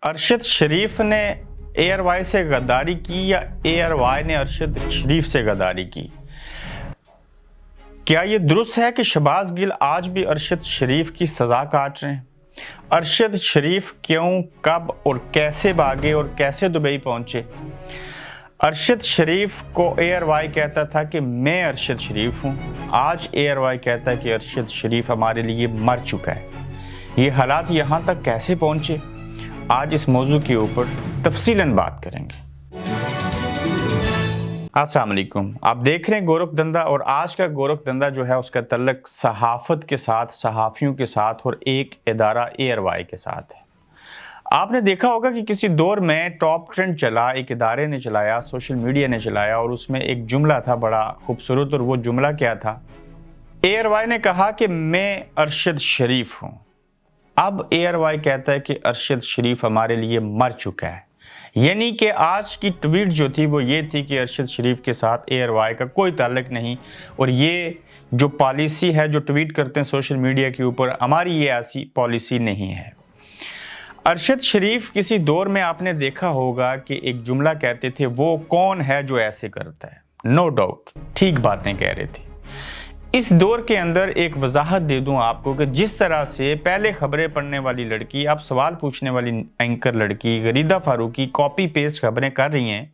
अरशद शरीफ ने air Y से गद्दारी की या एयर वाई ने अरशद शरीफ से गद्दारी की? क्या यह दुरुस्त है कि शहबाज गिल आज भी अरशद शरीफ की सजा काट रहे हैं? अरशद शरीफ क्यों, कब और कैसे भागे और कैसे दुबई पहुंचे? अरशद शरीफ को एयर वाई कहता था कि मैं अरशद शरीफ हूं। आज एयर वाई कहता है कि अरशद शरीफ हमारे लिए मर चुका है। ये हालात यहां तक कैसे पहुंचे, आज इस मौजू के ऊपर तफसीलन बात करेंगे। अस्सलाम वालेकुम, आप देख रहे हैं गोरख धंधा, और आज का गोरख धंधा जो है उसका तल्लक सहाफत के साथ, सहाफ़ियों के साथ और एक इदारा एयर वाई के साथ है। आपने देखा होगा कि किसी दौर में टॉप ट्रेंड चला, एक इदारे ने चलाया, सोशल मीडिया ने चलाया, और उसमें एक जुमला था बड़ा खूबसूरत, और वो जुमला क्या था? एयर वाई ने कहा कि मैं अरशद शरीफ हूं। अब एयर वाई कहता है कि अरशद शरीफ हमारे लिए मर चुका है। यानी कि आज की ट्वीट जो थी वो ये थी कि अरशद शरीफ के साथ एयर वाई का कोई ताल्लुक नहीं, और ये जो पॉलिसी है जो ट्वीट करते हैं सोशल मीडिया के ऊपर, हमारी ये ऐसी पॉलिसी नहीं है। अरशद शरीफ किसी दौर में आपने देखा होगा कि एक जुमला कहते थे, वो कौन है जो ऐसे करता है। नो डाउट ठीक बातें कह रहे थे। इस दौर के अंदर एक वजाहत दे दूं आपको कि जिस तरह से पहले खबरें पढ़ने वाली लड़की, अब सवाल पूछने वाली एंकर लड़की गरीदा फारूकी कॉपी पेस्ट खबरें कर रही हैं,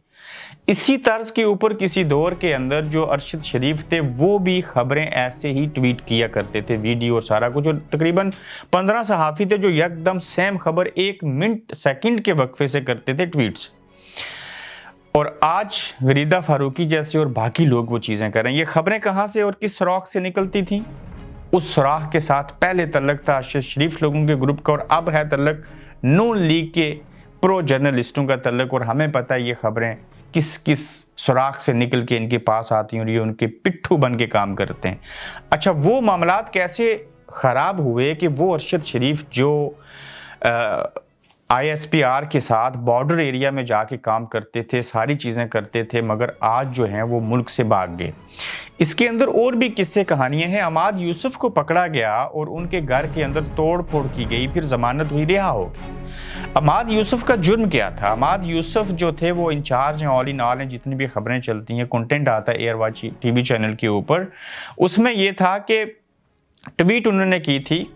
इसी तर्ज के ऊपर किसी दौर के अंदर जो अरशद शरीफ थे वो भी खबरें ऐसे ही ट्वीट किया करते थे, वीडियो और सारा कुछ। और तकरीबन 15 सहाफ़ी थे जो एकदम सेम खबर 1 मिनट सेकंड के वक्फे से करते थे ट्वीट्स। और आज गरीदा फारूकी जैसे और बाकी लोग वो चीज़ें कर रहे हैं। ये खबरें कहाँ से और किस सुराख से निकलती थी? उस सुराख के साथ पहले तल्लक था अरशद शरीफ लोगों के ग्रुप का, और अब है तल्लक नून लीग के प्रो जर्नलिस्टों का तल्लक। और हमें पता है ये खबरें किस किस सुराख से निकल के इनके पास आती हैं और ये उनके पिट्ठू बन के काम करते हैं। अच्छा, वो मामलात कैसे ख़राब हुए कि वो अरशद शरीफ जो ISPR के साथ बॉर्डर एरिया में जाके काम करते थे, सारी चीज़ें करते थे, मगर आज जो हैं वो मुल्क से भाग गए। इसके अंदर और भी किस्से कहानियां हैं। अमाद यूसुफ को पकड़ा गया और उनके घर के अंदर तोड़ फोड़ की गई, फिर जमानत हुई, रिहा हो गई। अमाद यूसुफ का जुर्म क्या था? अमाद यूसुफ जो थे वो इंचार्ज हैं, ऑल इन ऑल हैं, जितनी भी खबरें चलती हैं, कंटेंट आता है एयर वाई TV चैनल के ऊपर, उसमें यह था कि ट्वीट उन्होंने की थी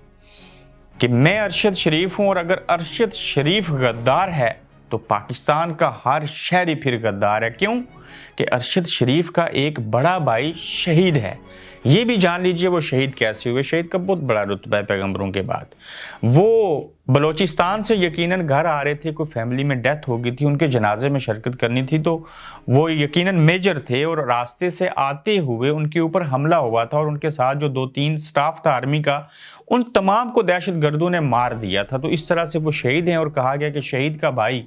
कि मैं अरशद शरीफ हूं, और अगर अरशद शरीफ गद्दार है तो पाकिस्तान का हर शहरी फिर गद्दार है। क्यों? कि अरशद शरीफ का एक बड़ा भाई शहीद है। ये भी जान लीजिए वो शहीद कैसे हुए। शहीद का बहुत बड़ा रुतबा है पैगंबरों के बाद। वो बलोचिस्तान से यकीनन घर आ रहे थे, कोई फैमिली में डेथ हो गई थी, उनके जनाजे में शिरकत करनी थी, तो वो यकीनन मेजर थे, और रास्ते से आते हुए उनके ऊपर हमला हुआ था, और उनके साथ जो 2-3 स्टाफ था आर्मी का, उन तमाम को दहशत गर्दों ने मार दिया था। तो इस तरह से वो शहीद हैं, और कहा गया कि शहीद का भाई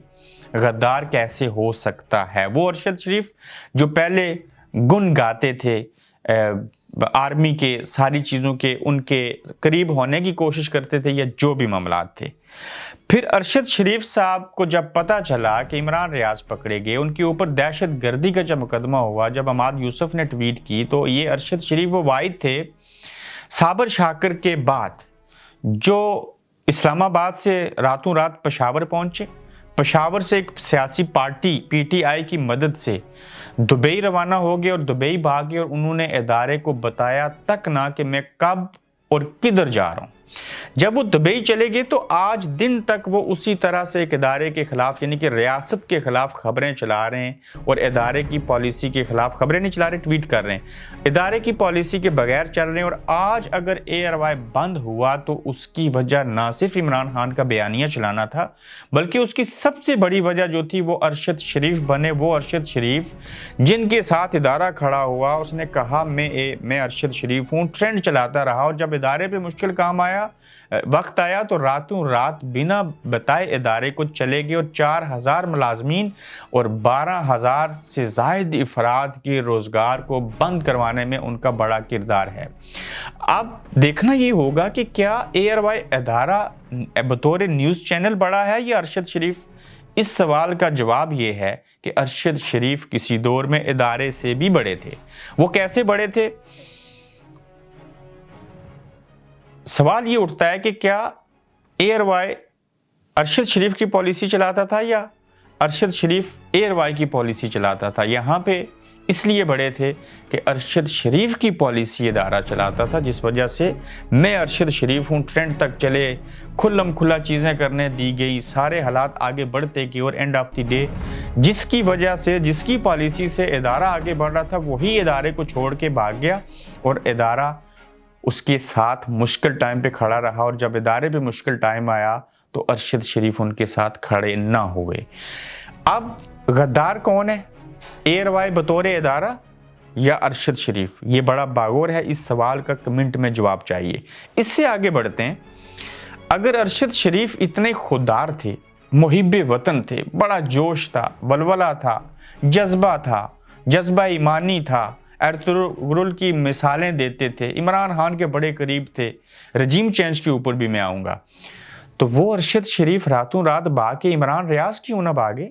गद्दार कैसे हो सकता है। वो अरशद शरीफ जो पहले गुन गाते थे आर्मी के, सारी चीज़ों के उनके करीब होने की कोशिश करते थे, या जो भी मामलात थे। फिर अरशद शरीफ साहब को जब पता चला कि इमरान रियाज पकड़े गए, उनके ऊपर दहशत गर्दी का जब मुकदमा हुआ, जब अमाद यूसुफ ने ट्वीट की, तो ये अरशद शरीफ वो वाहिद थे साबर शाकर के बाद जो इस्लामाबाद से रातों रात पेशावर पहुंचे, पेशावर से एक सियासी पार्टी PTI की मदद से दुबई रवाना हो गए और दुबई भागे, और उन्होंने इदारे को बताया तक ना कि मैं कब और किधर जा रहा हूं। जब वो दुबई चले गए तो आज दिन तक वो उसी तरह से एक इदारे के खिलाफ, यानी कि रियासत के खिलाफ खबरें चला रहे हैं, और इदारे की पॉलिसी के खिलाफ खबरें नहीं चला रहे, ट्वीट कर रहे हैं, इदारे की पॉलिसी के बगैर चल रहे हैं। और आज अगर एयर वाई बंद हुआ तो उसकी वजह ना सिर्फ इमरान खान का बयानिया चलाना था, बल्कि उसकी सबसे बड़ी वजह जो थी वो अरशद शरीफ बने। वो अरशद शरीफ जिनके साथ इदारा खड़ा हुआ, उसने कहा मैं अरशद शरीफ हूँ, ट्रेंड चलाता रहा, और जब इदारे पर मुश्किल काम आया, वक्त आया, तो रातों रात बिना बताए इदारे को चले गए, और 4000 मुलाजमीन और 12000 से ज़ायद अफराद के रोजगार को बंद करवाने में उनका बड़ा किरदार है। अब देखना ये होगा कि क्या एयर वाई इदारा बतौर न्यूज़ चैनल बड़ा है या अरशद शरीफ? इस सवाल का जवाब ये है कि अरशद शरीफ किसी दौर में इदारे से भी बड़े थे। वो कैसे बड़े थे? सवाल ये उठता है कि क्या एयर वाई अरशद शरीफ की पॉलिसी चलाता था या अरशद शरीफ एयरवाई की पॉलिसी चलाता था? यहाँ पे इसलिए बड़े थे कि अरशद शरीफ की पॉलिसी इदारा चलाता था, जिस वजह से मैं अरशद शरीफ हूँ ट्रेंड तक चले, खुल्लम खुला चीज़ें करने दी गई, सारे हालात आगे बढ़ते कि और एंड ऑफ द डे जिसकी वजह से, जिसकी पॉलिसी से इदारा आगे बढ़ रहा था, वही इदारे को छोड़ के भाग गया और इदारा उसके साथ मुश्किल टाइम पे खड़ा रहा। और जब इदारे पे मुश्किल टाइम आया तो अरशद शरीफ उनके साथ खड़े ना हुए। अब गद्दार कौन है, एयरवाई बतौर इदारा या अरशद शरीफ? ये बड़ा बागौर है, इस सवाल का कमेंट में जवाब चाहिए। इससे आगे बढ़ते हैं। अगर अरशद शरीफ इतने खुददार थे, मुहिब्बे वतन थे, बड़ा जोश था, वलवला था, जज्बा था, जज्बा ईमानी था, एर्तुगरुल की मिसालें देते थे, इमरान खान के बड़े करीब थे, रजीम चेंज के ऊपर भी मैं आऊँगा, तो वो अरशद शरीफ रातों रात भाग के इमरान रियाज क्यों ना भागे?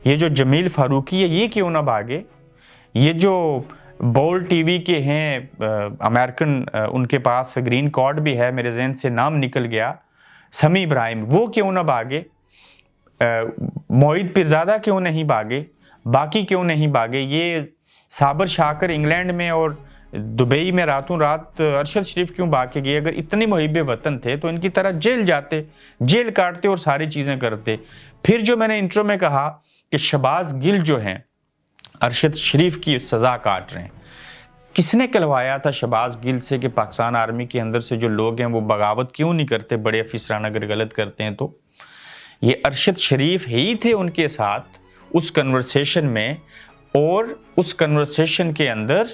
ये जो जमील फारूकी है ये क्यों ना भागे? ये जो बोल टीवी के हैं अमेरिकन, उनके पास ग्रीन कार्ड भी है, मेरे जहन से नाम निकल गया, समी इब्राहिम, वो क्यों ना भागे? मोहित पिरजादा क्यों नहीं भागे? बाकी क्यों नहीं भागे? ये साबर शाकर इंग्लैंड में और दुबई में रातों रात अरशद शरीफ क्यों भाग के गए? अगर इतने मुहिब्बे वतन थे तो इनकी तरह जेल जाते, जेल काटते और सारी चीजें करते। फिर जो मैंने इंट्रो में कहा कि शहबाज गिल जो हैं अरशद शरीफ की सजा काट रहे हैं, किसने कहलवाया था शहबाज गिल से कि पाकिस्तान आर्मी के अंदर से जो लोग हैं वो बगावत क्यों नहीं करते, बड़े अफसरान अगर गलत करते हैं तो? ये अरशद शरीफ ही थे उनके साथ उस कन्वर्सेशन में, और उस कन्वर्सेशन के अंदर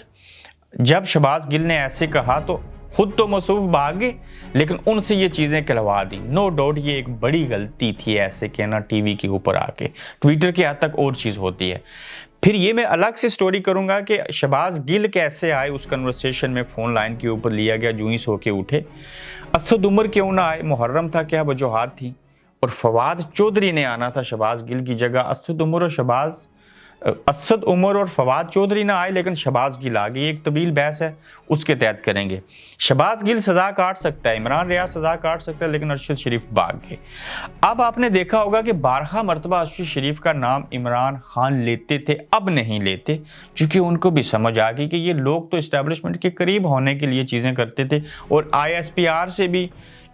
जब शहबाज गिल ने ऐसे कहा तो खुद तो मसूफ भागे, लेकिन उनसे ये चीज़ें कहलवा दी। नो डाउट ये एक बड़ी गलती थी ऐसे कहना टीवी के ऊपर आके, ट्विटर के हद तक और चीज़ होती है। फिर ये मैं अलग से स्टोरी करूंगा कि शहबाज गिल कैसे आए उस कन्वर्सेशन में, फ़ोन लाइन के ऊपर लिया गया, जूं ही सो के उठे। असद उमर क्यों ना आए, मुहर्रम था, क्या वजूहात थी? और फवाद चौधरी ने आना था शहबाज गिल की जगह। असद उमर और फवाद चौधरी ना आए, लेकिन शहबाज गिल आ गई। एक तवील बहस है, उसके तहत करेंगे। शहबाज गिल सजा काट सकता है, इमरान रियाज सजा काट सकता है, लेकिन अरशद शरीफ भाग गए। अब आपने देखा होगा कि 12 मरतबा अरशद शरीफ का नाम इमरान खान लेते थे, अब नहीं लेते, क्योंकि उनको भी समझ आ गई कि ये लोग तो इस्टेब्लिशमेंट के करीब होने के लिए चीज़ें करते थे, और ISPR से भी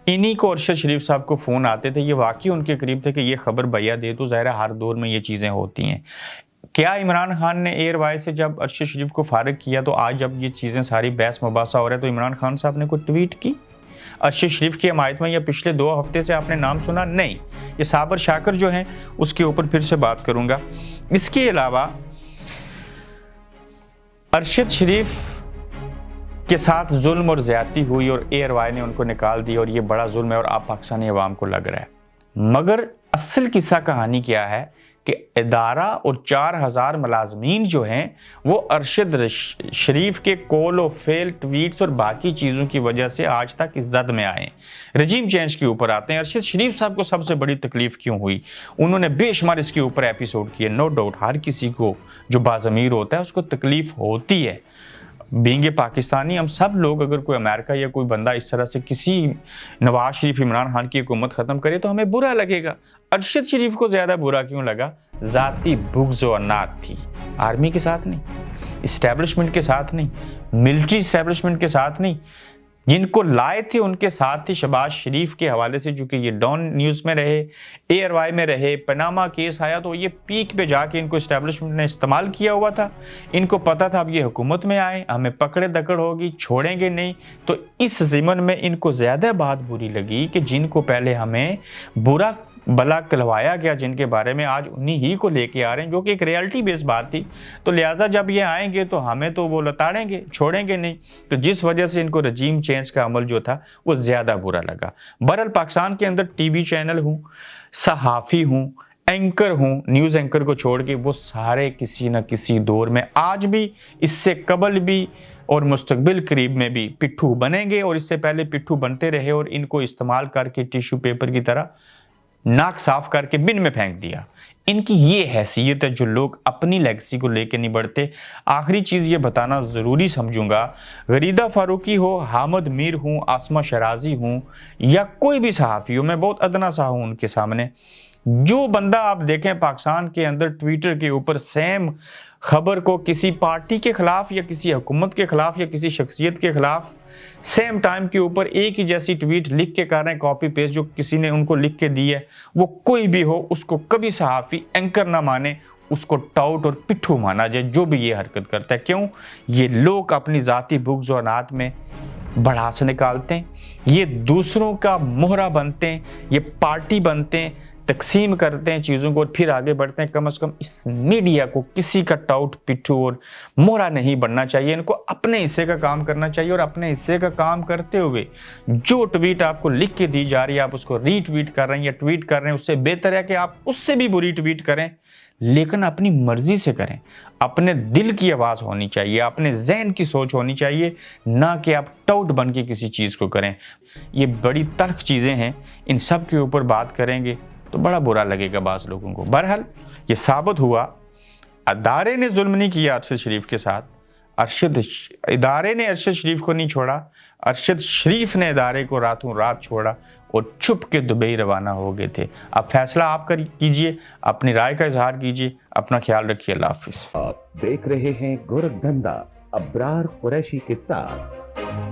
इन्हीं को अरशद शरीफ साहब को फ़ोन आते थे, ये वाकई उनके करीब थे कि ये खबर भैया दे, तो ज़ाहिर हर दौर में ये चीज़ें होती हैं। क्या इमरान खान ने एयरवाई से जब अरशद शरीफ को फारिग किया, तो आज जब ये चीज़ें सारी बहस मुबासा हो रहा है, तो इमरान खान साहब ने कोई ट्वीट की अरशद शरीफ की हमायत में? या पिछले 2 हफ्ते से आपने नाम सुना? नहीं। ये साबर शाकर जो हैं उसके ऊपर फिर से बात करूंगा। इसके अलावा अरशद शरीफ के साथ जुल्म और ज्यादती हुई और एयरवाई ने उनको निकाल दिया, और ये बड़ा जुल्म है और आप पाकिस्तानी अवाम को लग रहा है। मगर असल किस्सा कहानी क्या है कि इदारा और 4000 मुलाजमीन जो हैं वो अरशद शरीफ के कॉल और फेल ट्वीट्स और बाकी चीज़ों की वजह से आज तक इज्जत में आए। रजीम चेंज के ऊपर आते हैं। अरशद शरीफ साहब को सबसे बड़ी तकलीफ क्यों हुई? उन्होंने बेशुमार इसके ऊपर एपिसोड किए। नो डाउट हर किसी को जो बाज़मीर होता है उसको तकलीफ होती है। बींगे पाकिस्तानी हम सब लोग, अगर कोई अमेरिका या कोई बंदा इस तरह से किसी नवाज शरीफ, इमरान खान की हुकूमत ख़त्म करे तो हमें बुरा लगेगा। अरशद शरीफ को ज़्यादा बुरा क्यों लगा? ज़ाती बुग़्ज़ और अनात थी, आर्मी के साथ नहीं, इस्टेब्लिशमेंट के साथ नहीं, मिलिट्री इस्टेब्लिशमेंट के साथ नहीं, जिनको लाए थे उनके साथ थी। शहबाज शरीफ के हवाले से चूंकि ये डॉन न्यूज़ में रहे, एयरवाई में रहे, पनामा केस आया, तो ये पीक पे जाके इनको इस्टेब्लिशमेंट ने इस्तेमाल किया हुआ था। इनको पता था अब ये हुकूमत में आए, हमें पकड़े दकड़ होगी, छोड़ेंगे नहीं। तो इस ज़िमन में इनको ज़्यादा बात बुरी लगी कि जिनको पहले हमें बुरा भला कहलवाया गया, जिनके बारे में आज उन्हीं ही को लेके आ रहे हैं, जो कि एक रियलिटी बेस्ड बात थी। तो लिहाजा जब ये आएंगे तो हमें तो वो लताड़ेंगे, छोड़ेंगे नहीं। तो जिस वजह से इनको रजीम चेंज का अमल जो था वो ज़्यादा बुरा लगा। बहरहाल पाकिस्तान के अंदर टीवी चैनल हूँ, सहाफ़ी हूँ, एंकर हूँ, न्यूज़ एंकर को छोड़ के वो सारे किसी न किसी दौर में, आज भी, इससे कबल भी और मुस्तकबिल करीब में भी पिट्ठू बनेंगे, और इससे पहले पिट्ठू बनते रहे और इनको इस्तेमाल करके टिश्यू पेपर की तरह नाक साफ करके बिन में फेंक दिया। इनकी ये हैसियत है जो लोग अपनी लेगेसी को लेके नहीं बढ़ते। आखिरी चीज ये बताना जरूरी समझूंगा, गरीदा फारूकी हो, हामिद मीर हूं, आसमा शराजी हूं या कोई भी सहाफ़ी हो, मैं बहुत अदना सा हूं उनके सामने। जो बंदा आप देखें पाकिस्तान के अंदर ट्विटर के ऊपर सेम खबर को किसी पार्टी के खिलाफ या किसी हुकूमत के खिलाफ या किसी शख्सियत के खिलाफ सेम टाइम के ऊपर एक ही जैसी ट्वीट लिख के कर रहे हैं, कॉपी पेस्ट जो किसी ने उनको लिख के दी है, वो कोई भी हो उसको कभी सहाफ़ी एंकर ना माने, उसको टाउट और पिट्ठू माना जाए जो भी ये हरकत करता है। क्यों? ये लोग अपनी ज़ाती बुग़्ज़ और नात में भड़ास निकालते हैं, ये दूसरों का मोहरा बनते हैं, ये पार्टी बनते हैं, तकसीम करते हैं चीज़ों को और फिर आगे बढ़ते हैं। कम से कम इस मीडिया को किसी का टाउट पिट्ठू और मोहरा नहीं बनना चाहिए। इनको अपने हिस्से का काम करना चाहिए और अपने हिस्से का काम करते हुए जो ट्वीट आपको लिख के दी जा रही है आप उसको रीट्वीट कर रहे हैं या ट्वीट कर रहे हैं, उससे बेहतर है कि आप उससे भी बुरी ट्वीट करें, लेकिन अपनी मर्जी से करें। अपने दिल की आवाज़ होनी चाहिए, अपने जहन की सोच होनी चाहिए, ना कि आप टाउट बन के किसी चीज़ को करें। ये बड़ी तल्ख चीज़ें हैं, इन सब के ऊपर बात करेंगे तो बड़ा बुरा लगेगा बाज़ लोगों को। बहरहाल ये साबित हुआ अदारे ने जुल्म नहीं किया अरशद शरीफ के साथ, इदारे ने अरशद शरीफ को नहीं छोड़ा, अरशद शरीफ ने इदारे को रातों रात छोड़ा और छुप के दुबई रवाना हो गए थे। अब फैसला आप कीजिए, अपनी राय का इजहार कीजिए, अपना ख्याल रखिए। अल्लाह हाफिज़। आप देख रहे हैं गोरखधंधा अब्रार कुरैशी के साथ।